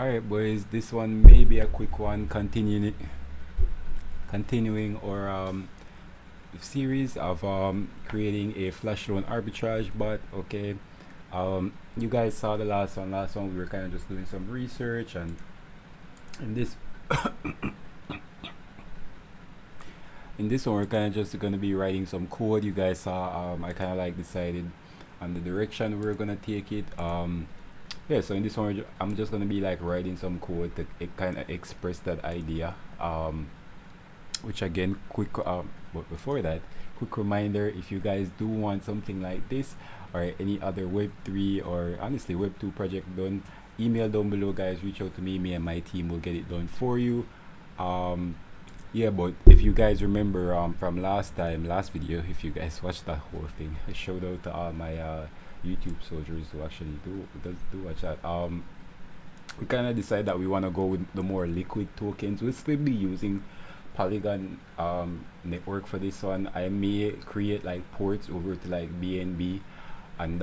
Alright, boys, this one may be a quick one, continuing our series of creating a flash loan arbitrage bot. Okay, you guys saw the last one. Last one, we were kind of just doing some research, and in this in this one, we're kind of just gonna be writing some code. You guys saw, I kind of like decided on the direction we're gonna take it. Yeah, so in this one, I'm just gonna be like writing some code that it kind of express that idea. Which again, but before that, quick reminder: if you guys do want something like this or any other Web3 or honestly Web2 project done, email down below, guys. Reach out to me. Me and my team will get it done for you. Um, yeah, but if you guys remember from last video, if you guys watched that whole thing, I showed out to all my YouTube soldiers who actually do watch that. We kind of decide that we want to go with the more liquid tokens. We'll still be using Polygon network for this one. I may create like ports over to like BNB and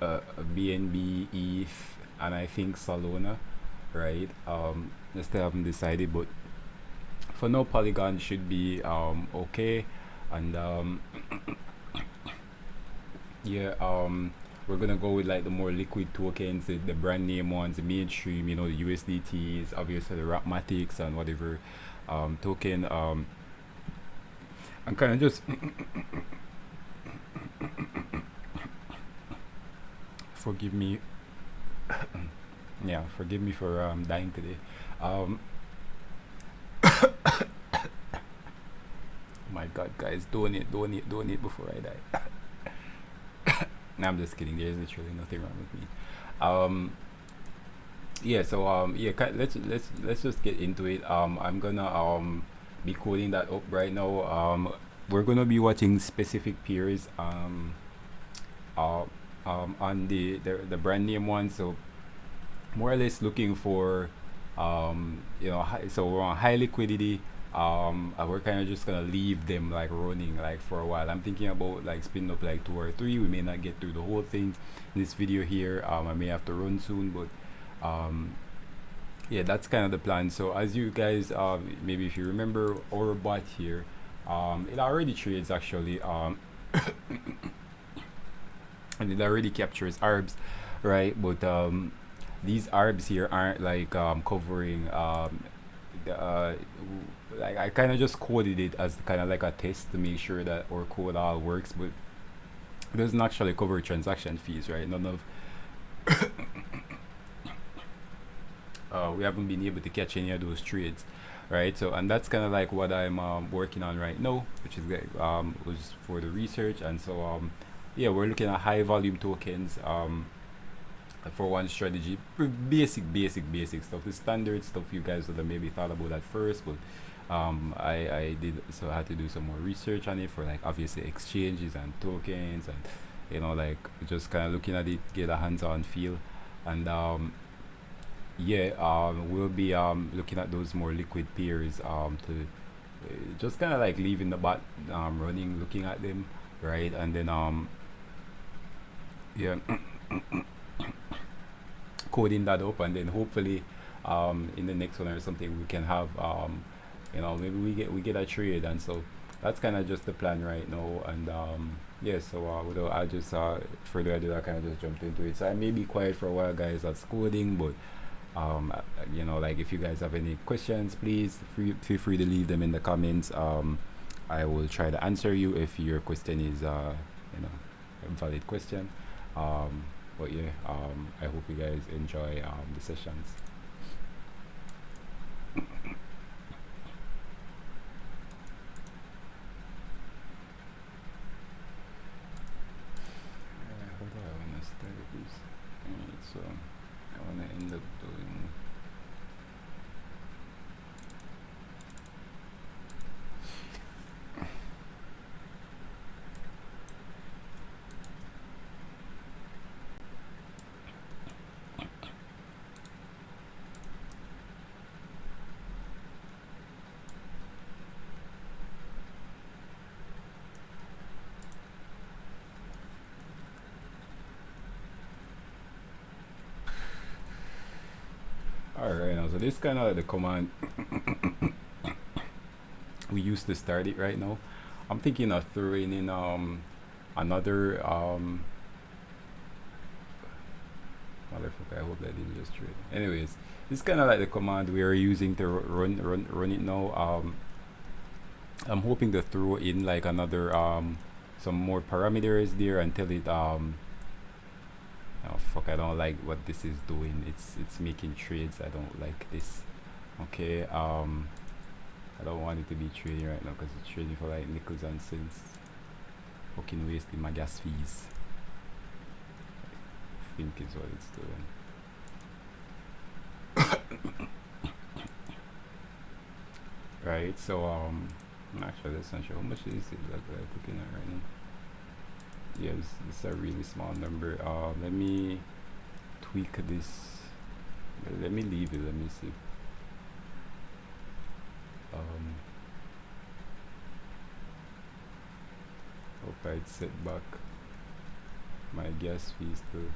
BNB ETH and I think Solana, right? I still haven't decided, but for now Polygon should be okay. And yeah, we're gonna go with like the more liquid tokens, the brand name ones, the mainstream, the USDTs, obviously the Rapmatics and whatever token. I'm kind of just forgive me. Yeah, forgive me for dying today. My God, guys, donate before I die. No, I'm just kidding. There's literally nothing wrong with me. Yeah. So yeah. Let's just get into it. I'm gonna be coding that up right now. We're gonna be watching specific peers. On the brand name one. So more or less looking for so we're on high liquidity. We're kind of just gonna leave them like running like for a while. I'm thinking about like spinning up like 2 or 3. We may not get through the whole thing in this video here. I may have to run soon, but yeah, that's kind of the plan. So as you guys maybe if you remember our bot here, it already trades actually and it already captures arbs, right? But these arbs here aren't like covering like I kind of just coded it as kind of like a test to make sure that our code all works, but it doesn't actually cover transaction fees, right? None of we haven't been able to catch any of those trades, right? So and that's kind of like what I'm working on right now, which is was for the research. And so yeah, we're looking at high volume tokens for one strategy. Basic stuff, the standard stuff you guys would have maybe thought about at first, but I did, so I had to do some more research on it for like obviously exchanges and tokens, and like just kind of looking at it, get a hands-on feel. And yeah, we'll be looking at those more liquid pairs to just kind of like leaving the bot running, looking at them, right? And then yeah, coding that up, and then hopefully in the next one or something we can have maybe we get a trade. And so that's kind of just the plan right now. And yeah, so without I just further ado, I kind of just jumped into it. So I may be quiet for a while, guys, that's coding, but like if you guys have any questions, please feel free to leave them in the comments. I will try to answer you if your question is a valid question. But yeah, I hope you guys enjoy the sessions. How do I want to start this? Alright, so I want to end up doing. Alright, now so this kind of like the command we used to start it right now. I'm thinking of throwing in another motherfucker, I hope that didn't just trade. Anyways, this kind of like the command we are using to run it now. I'm hoping to throw in like another some more parameters there until it oh fuck, I don't like what this is doing. It's making trades. I don't like this. Okay, I don't want it to be trading right now because it's trading for like nickels and cents. Fucking wasting my gas fees. I think is what it's doing. Right, so actually that's not sure how much is it that I'm looking at right now. Yeah, it's a really small number. Let me tweak this. Let me leave it. Let me see. Hope I'd set back my gas fees to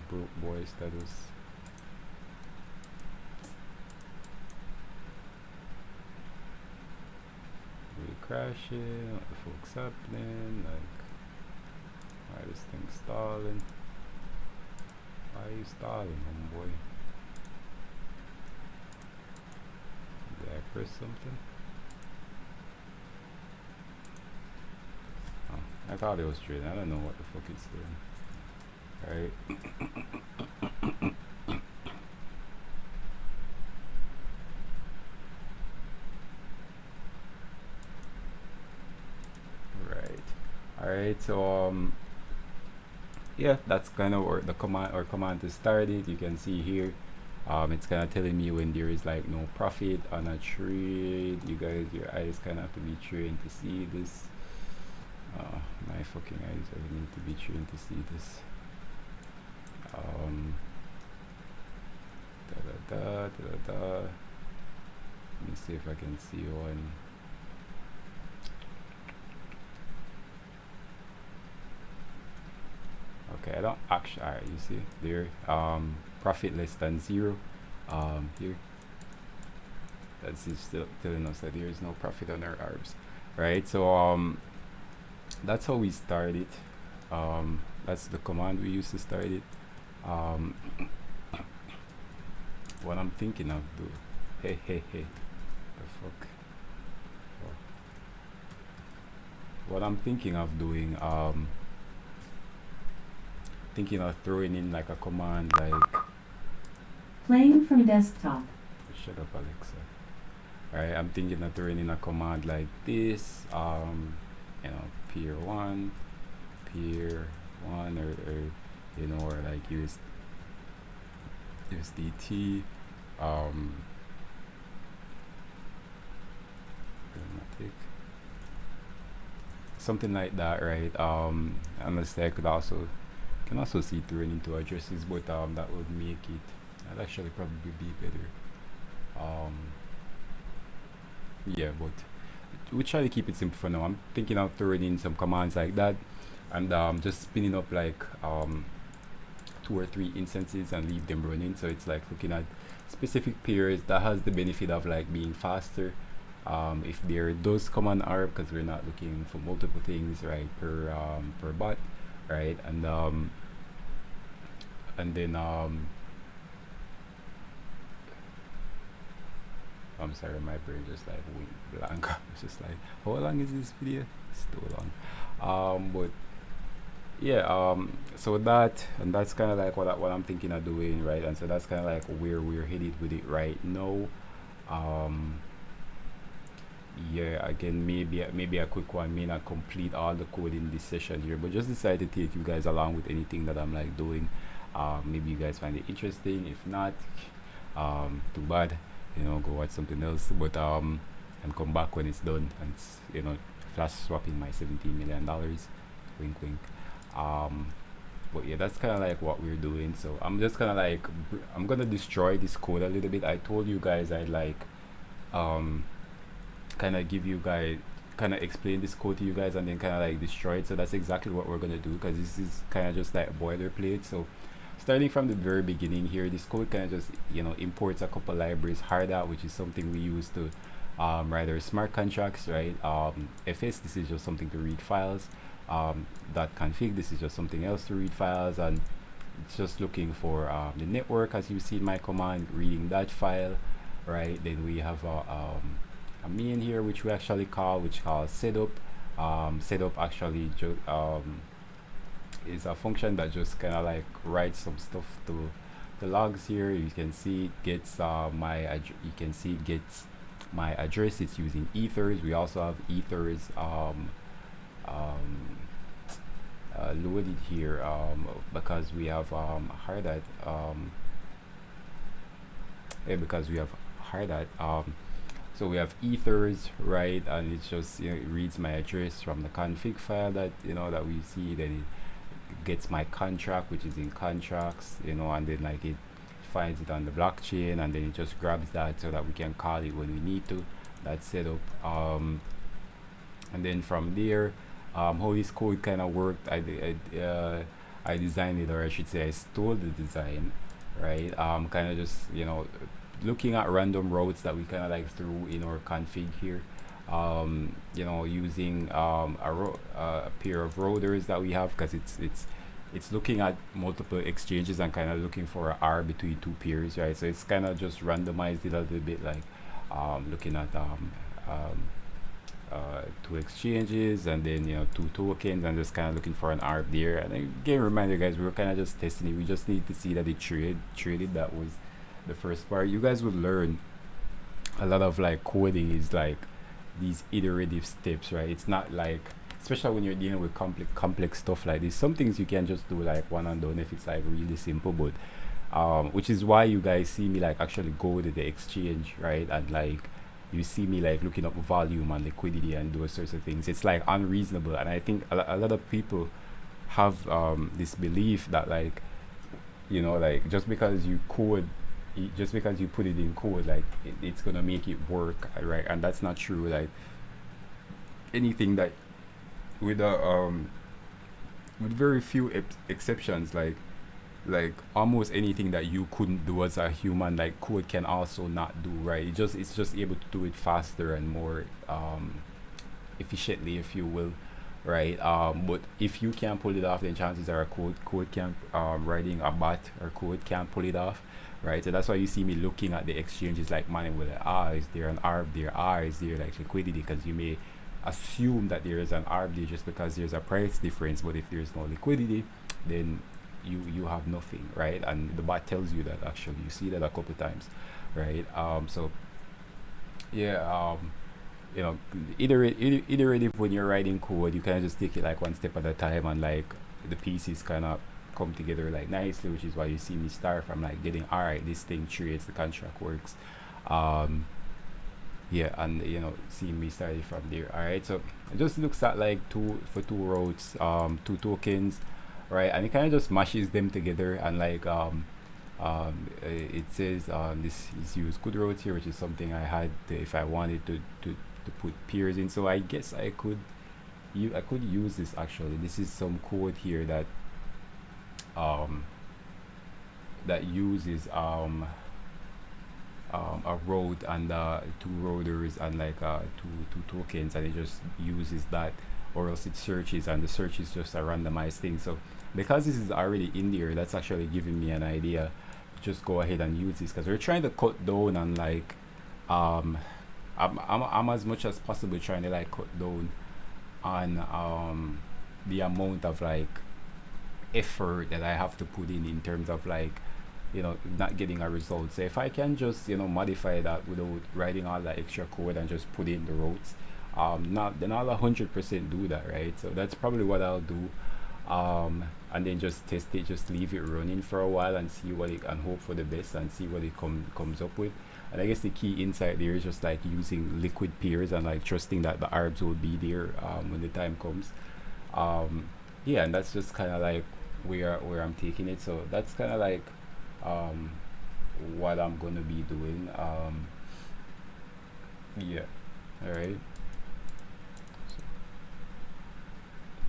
broke boy status. We crashing. What the fuck's happening? Like, why this thing stalling? Why are you stalling, homeboy? Did I press something? Oh, I thought it was trading. I don't know what the fuck it's doing. Alright. Alright, so yeah, that's kind of the command to start it. You can see here it's kind of telling me when there is like no profit on a trade. You guys, your eyes kind of have to be trained to see this. My fucking eyes really need to be trained to see this. Let me see if I can see one. Okay, I don't actually. Alright, you see there. Profit less than 0. Here. That's still telling us that there is no profit on our arbs, right? So that's how we start it. That's the command we use to start it. What I'm thinking of doing. Hey, the fuck. What I'm thinking of doing. Thinking of throwing in like a command like playing from desktop. Shut up, Alexa. Alright, I'm thinking of throwing in a command like this. You know, peer 1, or you know, or like USDT. Something like that, right? Unless I could also can also see throwing into addresses, but that would make it. That'd actually probably be better. Yeah, but we'll try to keep it simple for now. I'm thinking of throwing in some commands like that, and just spinning up like 2 or 3 instances and leave them running. So it's like looking at specific periods that has the benefit of like being faster. If there does come on ARB, because we're not looking for multiple things, right, per bot, right, and then I'm sorry, my brain just like went blank. It's just like, how long is this video? It's too long. But yeah, so that's kind of like what I'm thinking of doing, right? And so that's kind of like where we're headed with it right now. Yeah, again, maybe a quick one. May not complete all the code in this session here, but just decided to take you guys along with anything that I'm like doing. Maybe you guys find it interesting. If not, too bad. You know, go watch something else. But and come back when it's done, and you know, flash swapping my $17 million. Wink, wink. But yeah, that's kind of like what we're doing. So I'm just kind of like I'm gonna destroy this code a little bit. I told you guys I'd like kind of give you guys kind of explain this code to you guys and then kind of like destroy it. So that's exactly what we're gonna do, because this is kind of just like boilerplate. So starting from the very beginning here, this code kind of just imports a couple libraries. Harda, which is something we use to write our smart contracts, right? Fs, this is just something to read files. .config, this is just something else to read files, and it's just looking for the network, as you see in my command, reading that file, right? Then we have a main here, which we actually call, setup. Setup actually is a function that just kind of like writes some stuff to the logs here. You can see it gets my address. It's using ethers. We also have ethers loaded here because we have hard at because we have hard at so we have ethers, right? And it's just it reads my address from the config file that that we see. Then it gets my contract, which is in contracts, and then like it finds it on the blockchain, and then it just grabs that so that we can call it when we need to. That's setup. And then from there, how this code kind of worked, I designed it, or I should say I stole the design, right? Kind of just looking at random routes that we kind of like threw in our config here, using a pair of routers that we have, because it's looking at multiple exchanges and kind of looking for an R between two pairs, right? So it's kind of just randomized it a little bit, like looking at two exchanges, and then two tokens, and just kind of looking for an ARB there. And again, reminder guys, we were kind of just testing it. We just need to see that it traded. That was the first part. You guys would learn a lot of like coding is like these iterative steps, right? It's not like, especially when you're dealing with complex stuff like this, some things you can just do like one and done if it's like really simple. But which is why you guys see me like actually go to the exchange, right? And like you see me like looking up volume and liquidity and those sorts of things. It's like unreasonable, and I think a lot of people have this belief that like like just because you code, just because you put it in code, like it's gonna make it work, right? And that's not true. Like anything that with very few exceptions, like almost anything that you couldn't do as a human, like code can also not do, right? It's just able to do it faster and more efficiently, if you will, right? But if you can't pull it off, then chances are code can't writing a bot or code can't pull it off, right? So that's why you see me looking at the exchanges like money, with is there an ARB there, is there like liquidity, because you may assume that there is an ARB there just because there's a price difference, but if there's no liquidity, then you have nothing, right? And the bot tells you that. Actually, you see that a couple times, right? So yeah, iterative when you're writing code, you kind of just take it like one step at a time, and like the pieces kind of come together like nicely, which is why you see me start from like getting, all right, this thing trades, the contract works, yeah, and see me started from there. All right, so it just looks at like two routes, two tokens, right? And it kind of just mashes them together, and like it says this is use good routes here, which is something I had if I wanted to put pairs in. So I guess I could use this. Actually, this is some code here that that uses a road and two routers and like two tokens, and it just uses that, or else it searches, and the search is just a randomized thing. So because this is already in there, that's actually giving me an idea. Just go ahead and use this, because we're trying to cut down on like I'm as much as possible trying to like cut down on the amount of like effort that I have to put in terms of like not getting a result. So if I can just modify that without writing all that extra code and just put in the routes, not then I'll 100% do that, right? So that's probably what I'll do, and then just test it, just leave it running for a while and see what it, and hope for the best and see what it comes up with. And I guess the key insight there is just like using liquid pairs and like trusting that the arbs will be there when the time comes. Yeah, and that's just kind of like where I'm taking it. So that's kind of like what I'm gonna be doing. Yeah, all right.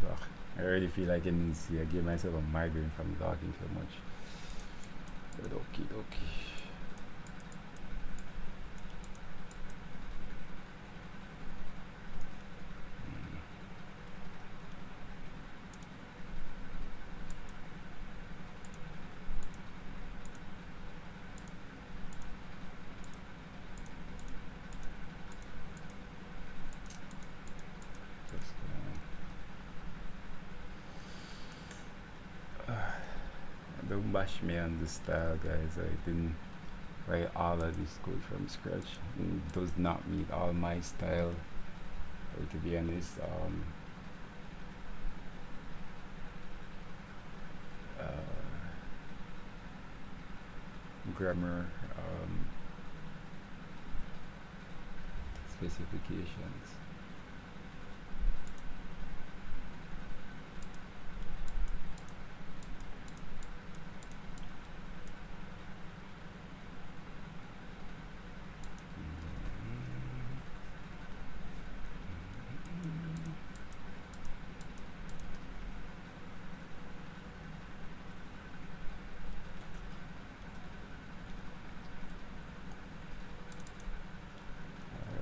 So, I already feel like I give myself a migraine from talking so much. But okay. Just don't bash me on the style, guys. I didn't write all of this code from scratch. It does not meet all my style. Or to be honest, grammar specifications.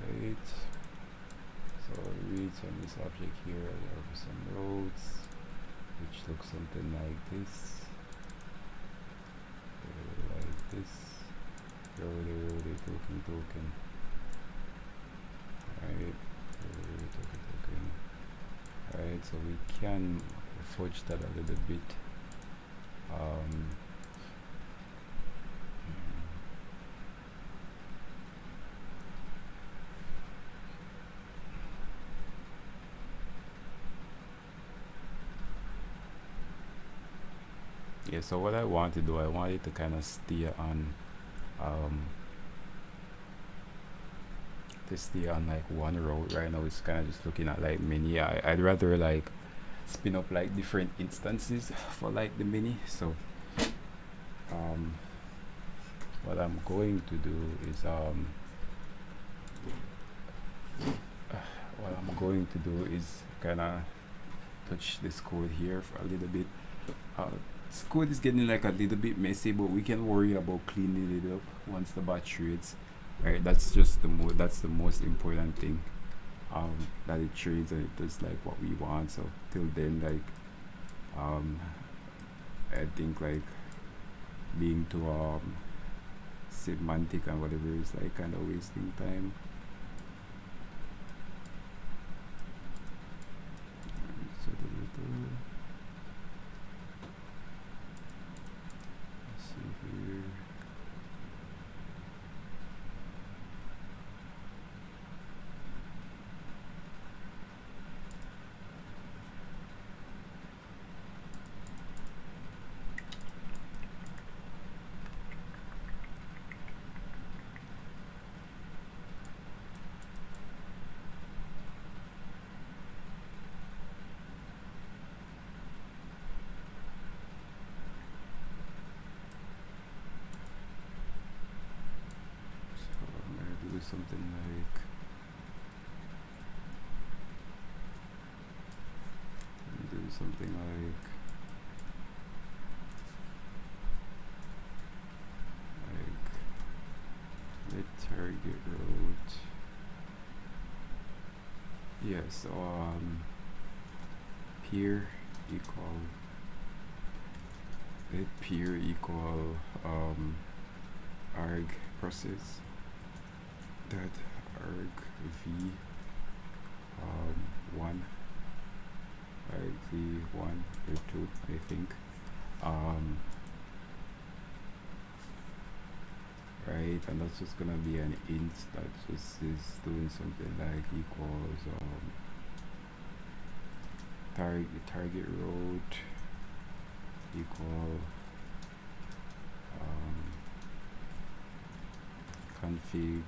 Right. So reads on this object here. There are some roads which look something like this. Like this. Road, token. Right. Token. Right. So we can fudge that a little bit. Yeah, so what I want to do, I want it to kind of stay on like one road. Right now it's kind of just looking at like mini. I'd rather like spin up like different instances for like the mini. So what I'm going to do is kind of touch this code here for a little bit. This code is getting like a little bit messy, but we can worry about cleaning it up once the bot trades. Right, that's just that's the most important thing. That it trades and it does like what we want. So till then, like I think like being too semantic and whatever is like kind of wasting time. So let's see here. Something like the target road. Yeah, so peer equal arg process that arg v 1 arg v 1 or 2, I think. Right, and that's just gonna be an int that just is doing something like equals target road equal config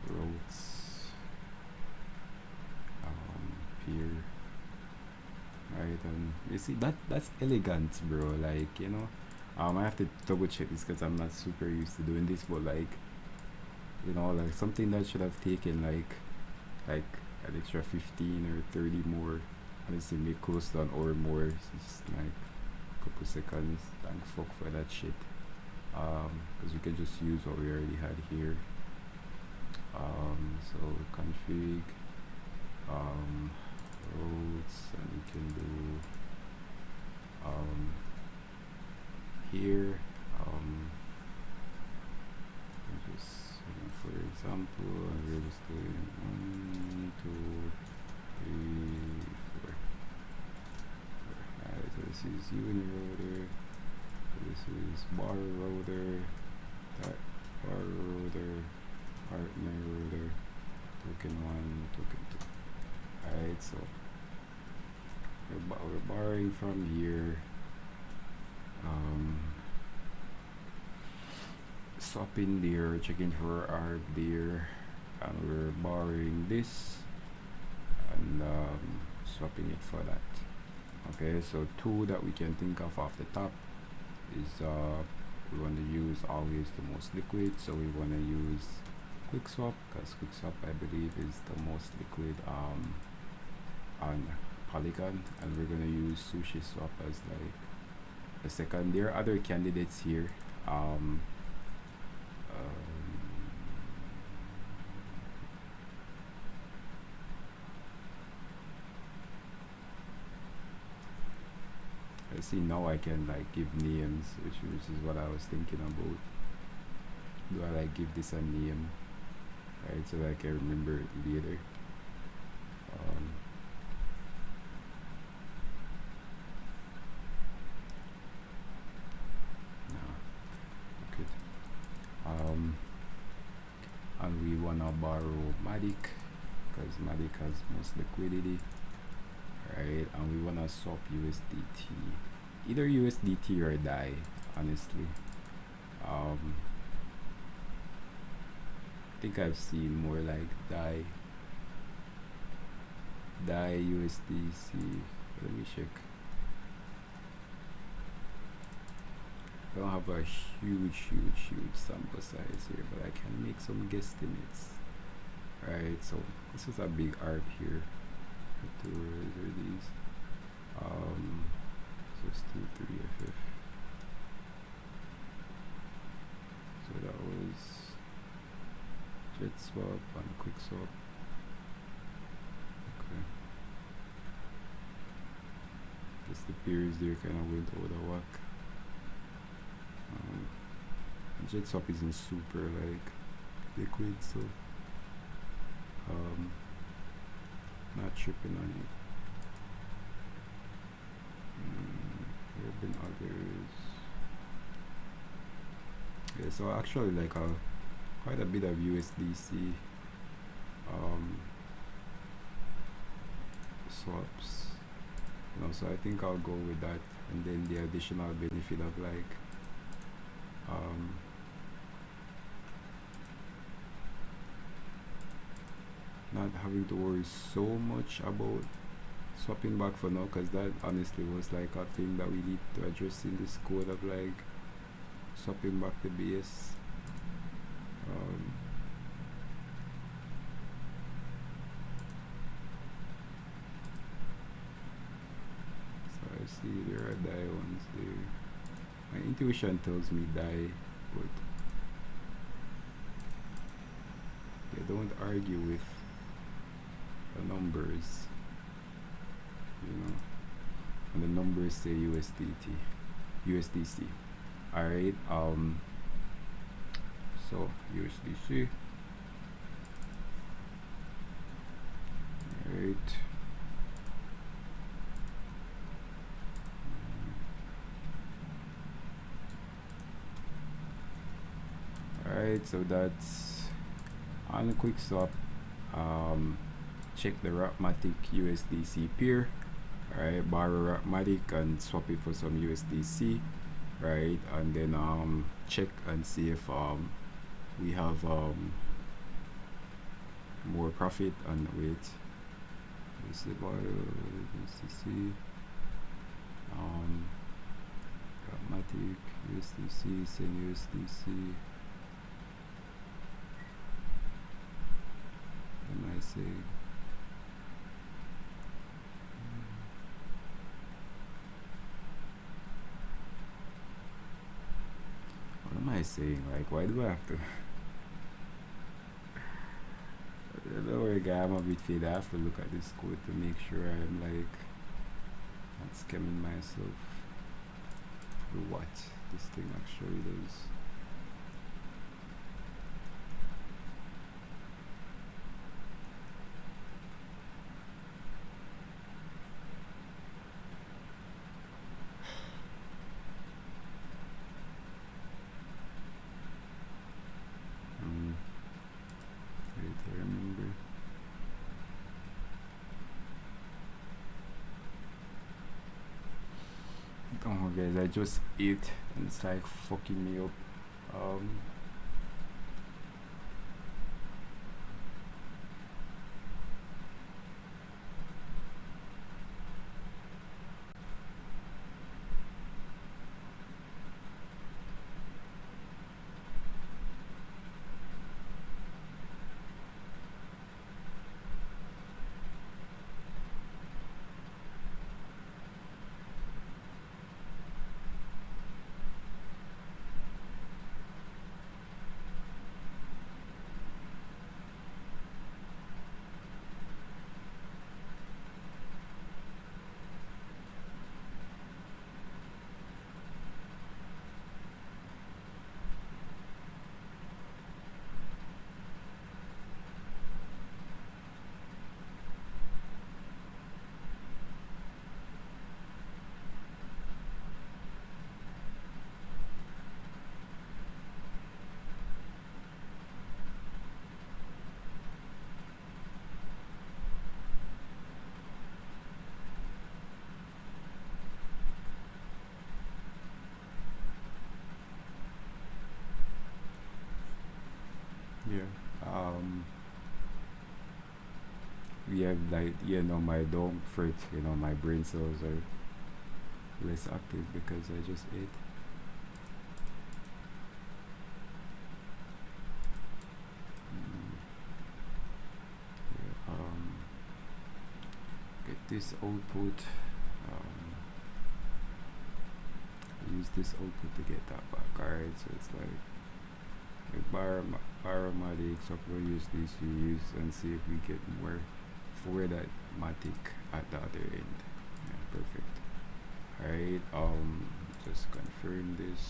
roads peer. Right, and you see that's elegant, bro. Like, you know, I have to double check this because I'm not super used to doing this, but like, you know, like something that should have taken like an extra 15 or 30 more. Honestly, make close down or more. It's like a couple seconds. Thank fuck for that shit. Because we can just use what we already had here. So config roads, and we can do here. Just for example, and we're just doing 1, 2, 3, 4. Alright, so this is unirotor. This is bar rotor, that bar rotor, partner rotor, token 1, token 2. Alright, so we're borrowing from here, swapping there, checking for arb there, and we're borrowing this and swapping it for that. Okay, so two that we can think of off the top is we want to use always the most liquid, so we want to use Quickswap, because Quickswap I believe is the most liquid on Polygon, and we're going to use SushiSwap as like the second. There are other candidates here. I see now I can like give names, which is what I was thinking about. Do I like give this a name, right, so that I can remember it later. And we wanna borrow Matic because Matic has most liquidity, right? And we wanna swap USDT, either USDT or DAI, honestly. I think I've seen more like DAI USDC. Let me check. I don't have a huge sample size here, but I can make some guesstimates. Right, so this is a big arb here. What are these? So it's 2, 3 FF. So that was JetSwap and Quickswap. Okay. Guess the peers there kind of went over the whack. JetSwap isn't super like liquid, so not tripping on it. There have been others. Yeah, so actually like quite a bit of USDC swaps, you know, so I think I'll go with that, and then the additional benefit of like not having to worry so much about swapping back for now, because that honestly was like a thing that we need to address in this code of like swapping back the base. So I see there are DAI ones there. My intuition tells me DAI, but yeah, don't argue with the numbers, you know, and the numbers say USDC. Alright, so USDC. Alright. Alright, so that's on Quickswap. Check the Rapmatic USDC peer. Alright, borrow Rapmatic and swap it for some USDC. Right, and then check and see if we have more profit. And wait, let's see about USDC, Rapmatic USDC, send USDC. What am I saying? I saying? Like, why do I have to? Don't worry, guy. I'm a bit fed. I have to look at this code to make sure I'm like not scamming myself. What this thing actually does. Wait, I remember. Come on, guys. I just ate and it's like fucking me up. Um. Yeah. Yeah, like my dome fret, my brain cells are less active because I just ate. Yeah, get this output. Use this output to get that back. Alright, so it's like aromatics, upload use this use and see if we get more for that matic at the other end. Yeah, perfect. Alright, just confirm this.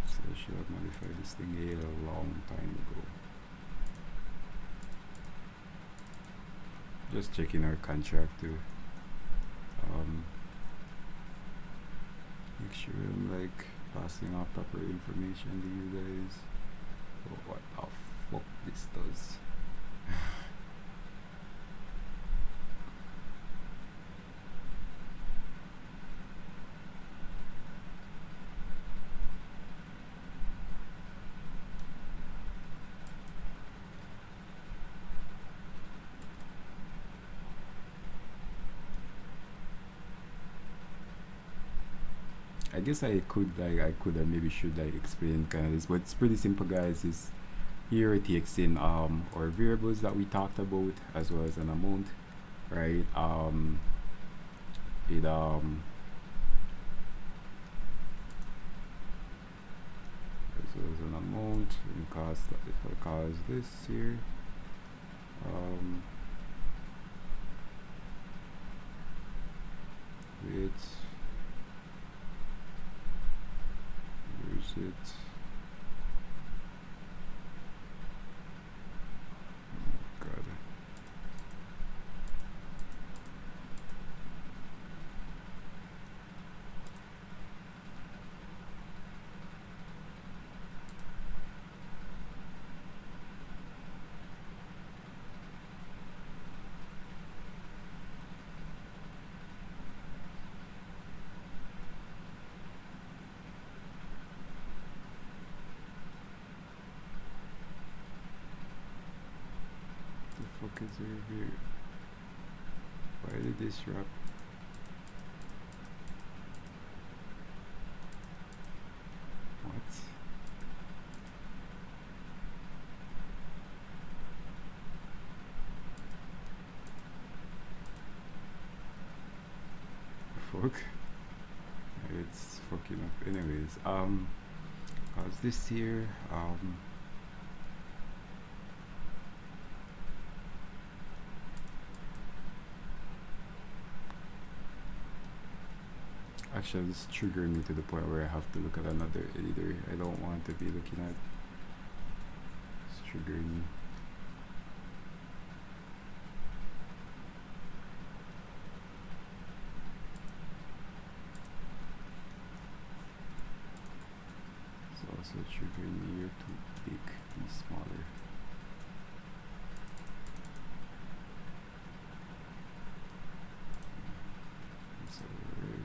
So I should have modified this thing a long time ago. Just checking our contract to make sure I'm like passing out proper information to you guys. Oh, what the fuck this does. I guess I could and maybe should explain kind of this, but it's pretty simple, guys. Is here it takes in our variables that we talked about as well as an amount, right? It as well as an amount, and it calls this here. Wait. Where's it? Oh god. is here? Why did this drop? What? Fuck. It's fucking up. Anyways, how's this here? Actually, this is triggering me to the point where I have to look at another editor I don't want to be looking at. It's triggering me. It's also triggering me here to big, be smaller. It's a weird.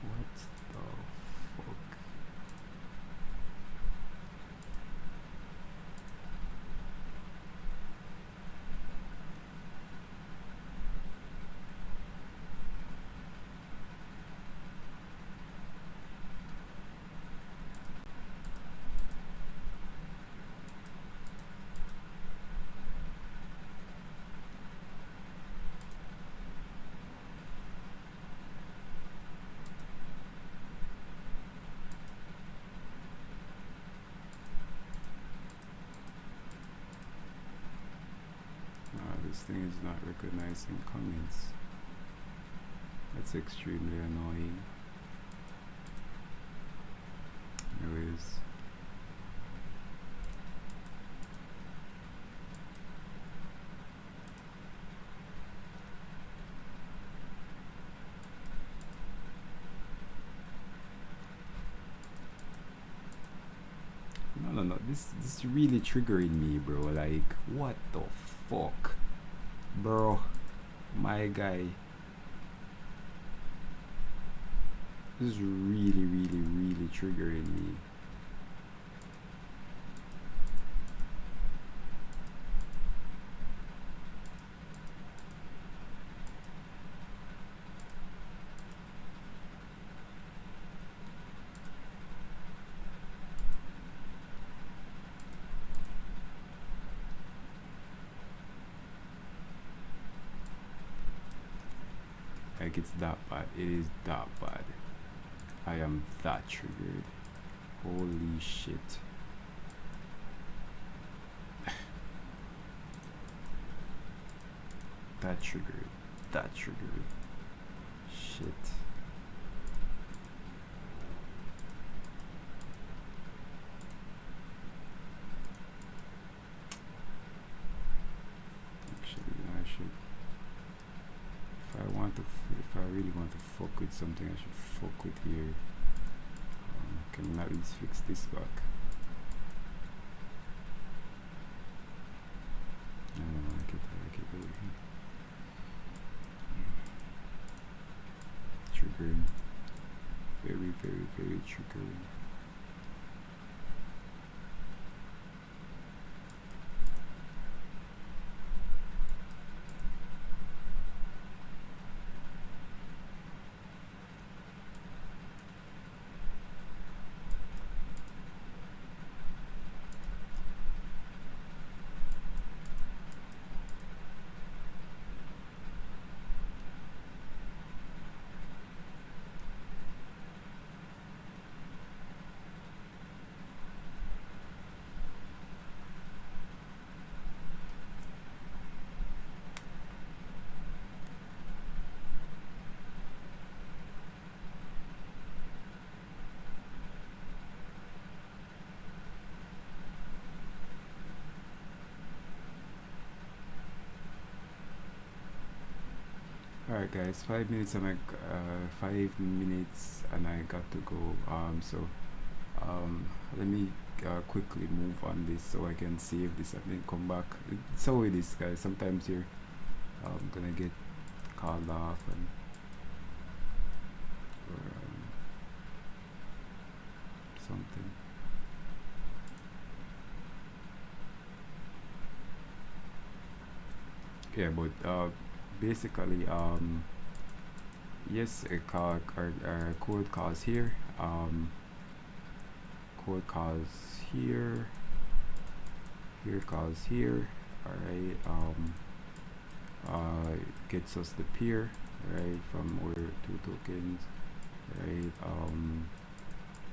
What the fuck? This thing is not recognizing comments. That's extremely annoying. Anyways. No. This really triggering me, bro. Like, what the fuck? Bro, my guy. This is really triggering me. Like, it's that bad. It is that bad. I am that triggered. Holy shit. That triggered. Shit. Actually, I should. If I really want to fuck with something, I should fuck with here. Can we at least fix this back? I don't like it. I like it over here. Triggering. Very triggering. Alright guys, 5 minutes and 5 minutes and I got to go. Let me quickly move on this so I can save this and then come back. It's how it is, guys. Sometimes you're gonna get called off and or something. Yeah, but basically, yes, a call or code calls here. Code calls here. Here calls here. All right. Gets us the pair, right, from our two tokens, right.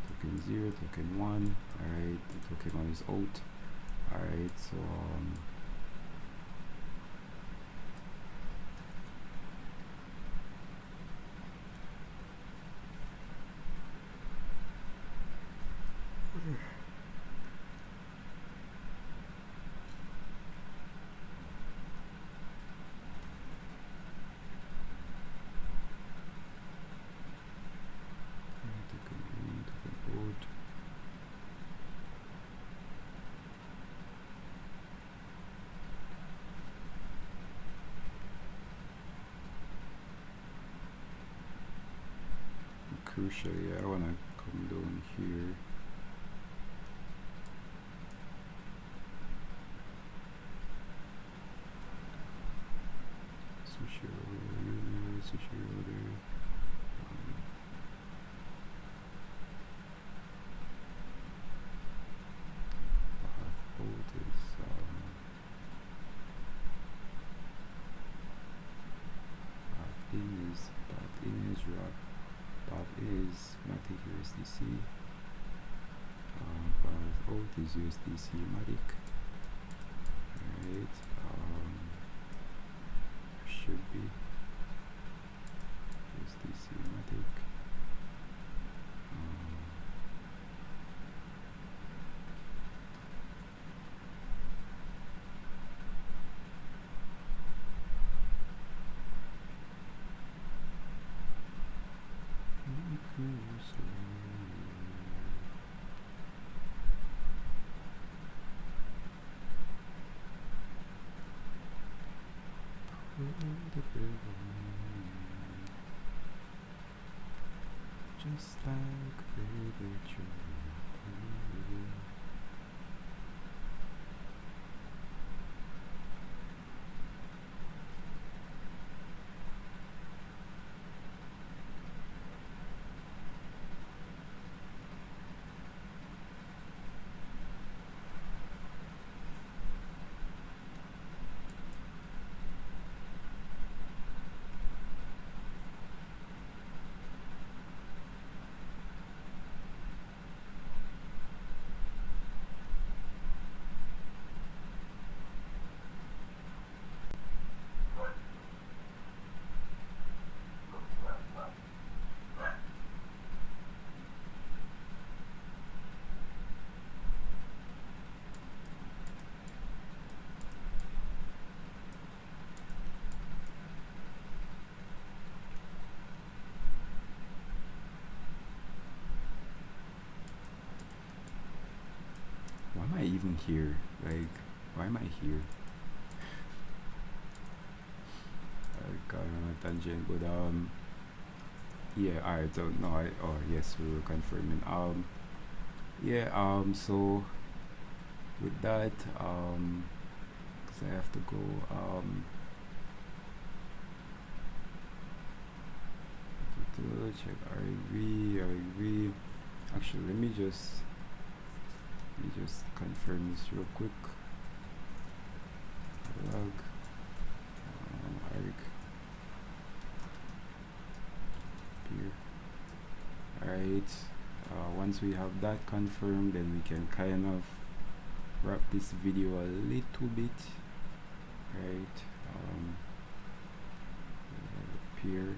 Token 0, token 1. All right. The token 1 is out. All right. So crucially, I wanna come down here. Sushi order. Path boat is path is rock. Path is Matic USDC. Path out is USDC Matic. Right. Should be USDC Matic. Just like baby children. Why am I even here? Like, why am I here? I got on a tangent, but yeah, alright, so no, yes, we were confirming. So with that, because I have to go, check RV. Actually, let me just confirm this real quick. Log arg here. Alright, once we have that confirmed, then we can kind of wrap this video a little bit. Right, here.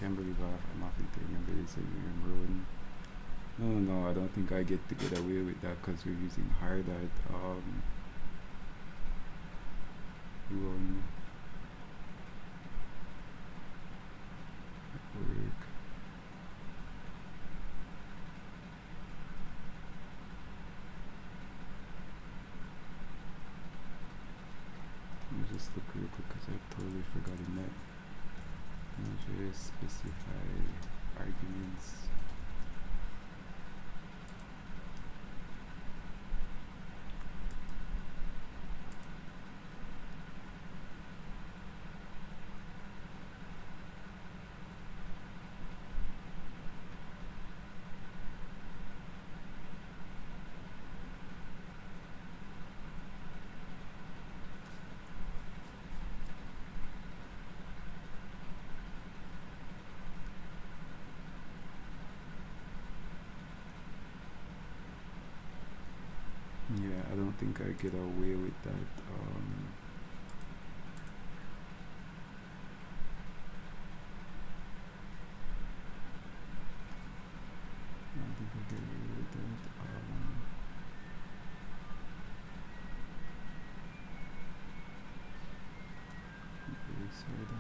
can't believe I'm having to remember this and remember when. No, I don't think I get to get away with that because we're using hard at run work. Let me just look real quick because I've totally forgotten that. Just specify arguments. Yeah, I don't think I get away with that. I don't think I get away with that. Okay, so that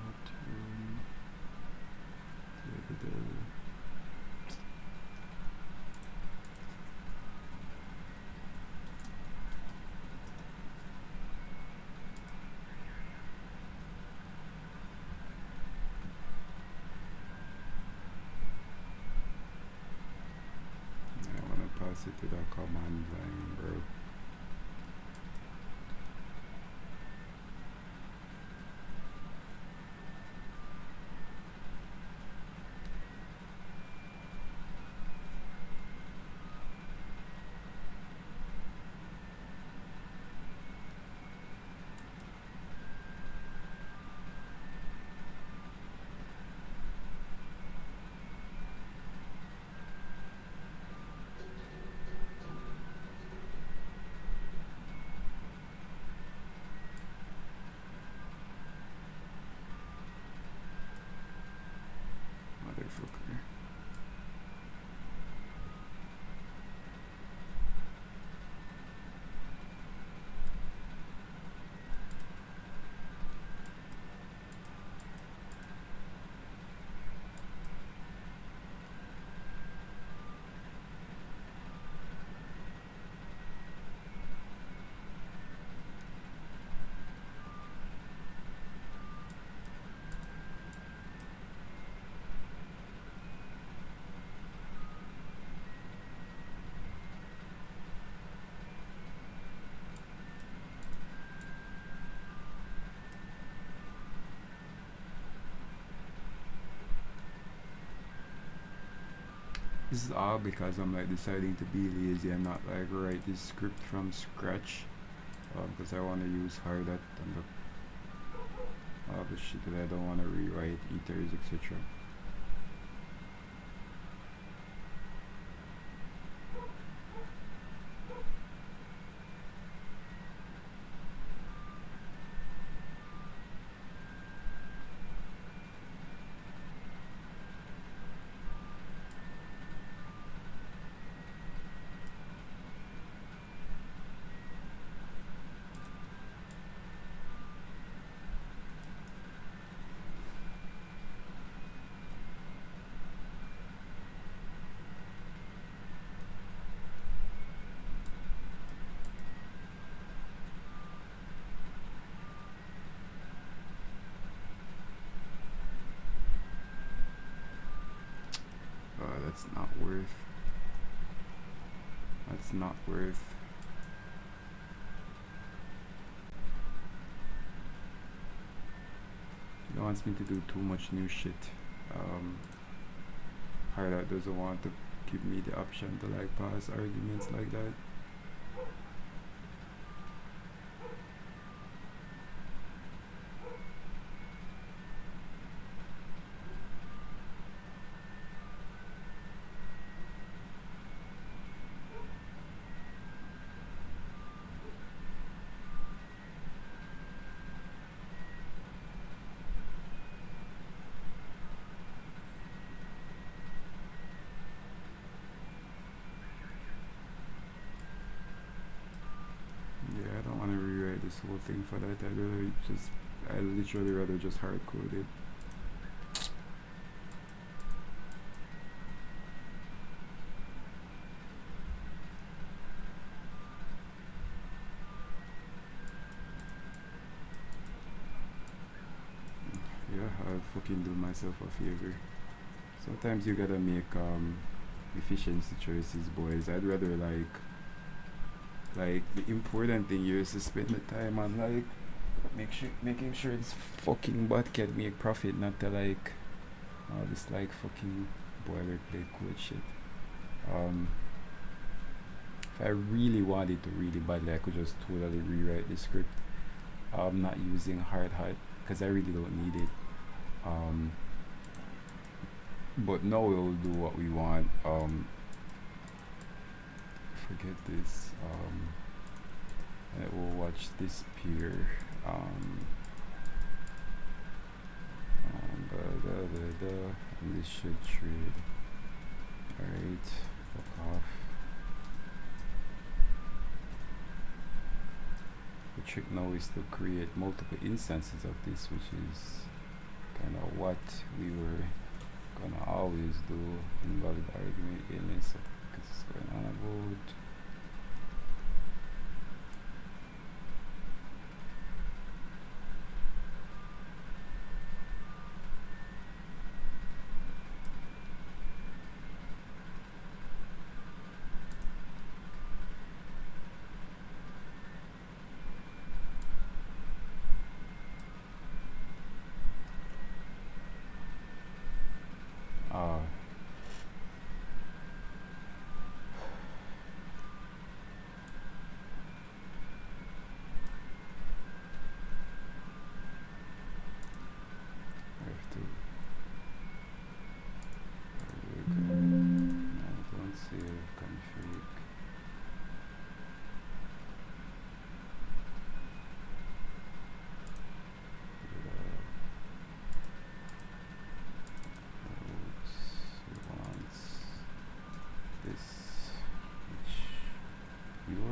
I want to pass it to the command line, bro. Motherfucker. This is all because I'm like deciding to be lazy and not like write this script from scratch, because I want to use hard at and all the shit that I don't want to rewrite, ethers, etc. That's not worth. That's not worth. He wants me to do too much new shit. Highlight doesn't want to give me the option to like pass arguments like that. this whole thing for that. I literally rather just hard code it. Yeah, I'll fucking do myself a favor. Sometimes you gotta make efficiency choices, boys. I'd rather like the important thing here is to spend the time on like making sure this fucking bot can make profit, not to like all this like fucking boilerplate code shit. Um, if I really wanted to really badly, I could just totally rewrite the script. I'm not using hard hat because I really don't need it. But now we'll do what we want. Forget this. I will watch this peer. And this should trade. Alright, fuck off. The trick now is to create multiple instances of this, which is kind of what we were gonna always do. Invalid argument illness, because it's going on about.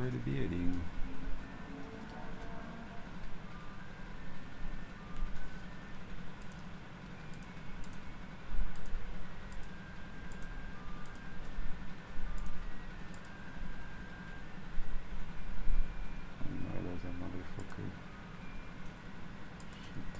Debating. There's a motherfucker. Shit.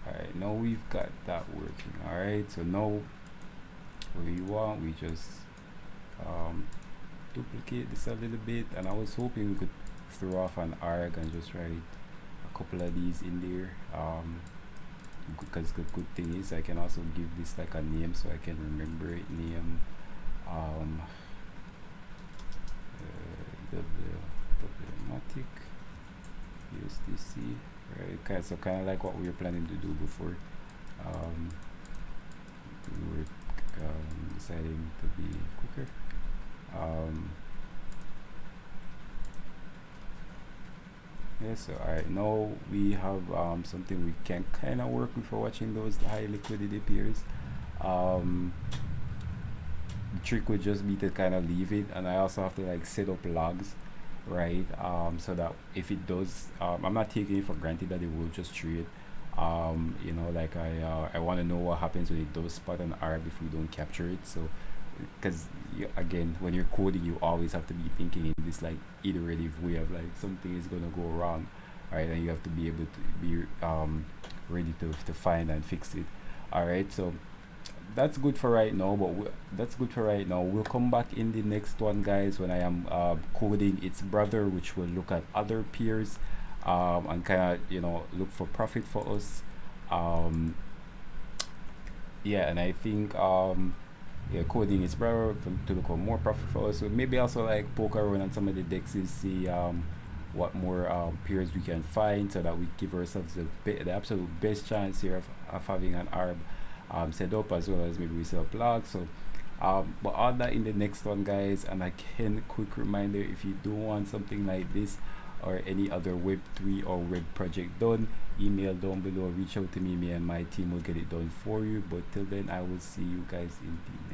Alright, now we've got that working. Alright, so now what we want, we just duplicate this a little bit, and I was hoping we could throw off an arg and just write a couple of these in there. because the good thing is I can also give this like a name so I can remember it. Name um Matic USDC, right? Okay, so kind of like what we were planning to do before. Um, we were deciding to be quicker. Yeah, so alright, now we have something we can kind of work with for watching those high liquidity pairs. The trick would just be to kind of leave it, and I also have to like set up logs, right? So that if it does, I'm not taking it for granted that it will just trade. You know, like I want to know what happens when it does spot an arb if we don't capture it. So because again, when you're coding, you always have to be thinking in this like iterative way of like something is gonna go wrong, right? And you have to be able to be ready to find and fix it. All right, so that's good for right now, but that's good for right now. We'll come back in the next one, guys, when I am coding its brother, which will look at other peers and kind of look for profit for us. um, yeah, and I think yeah, coding its brother to look for more profit for us. So maybe also like poke around on some of the dexes, see what more peers we can find, so that we give ourselves the absolute best chance here of having an arb set up, as well as maybe we set up logs. So but all that in the next one, guys. And again, quick reminder, if you do want something like this or any other web3 or web project done, email down below, reach out to me and my team will get it done for you. But till then, I will see you guys in the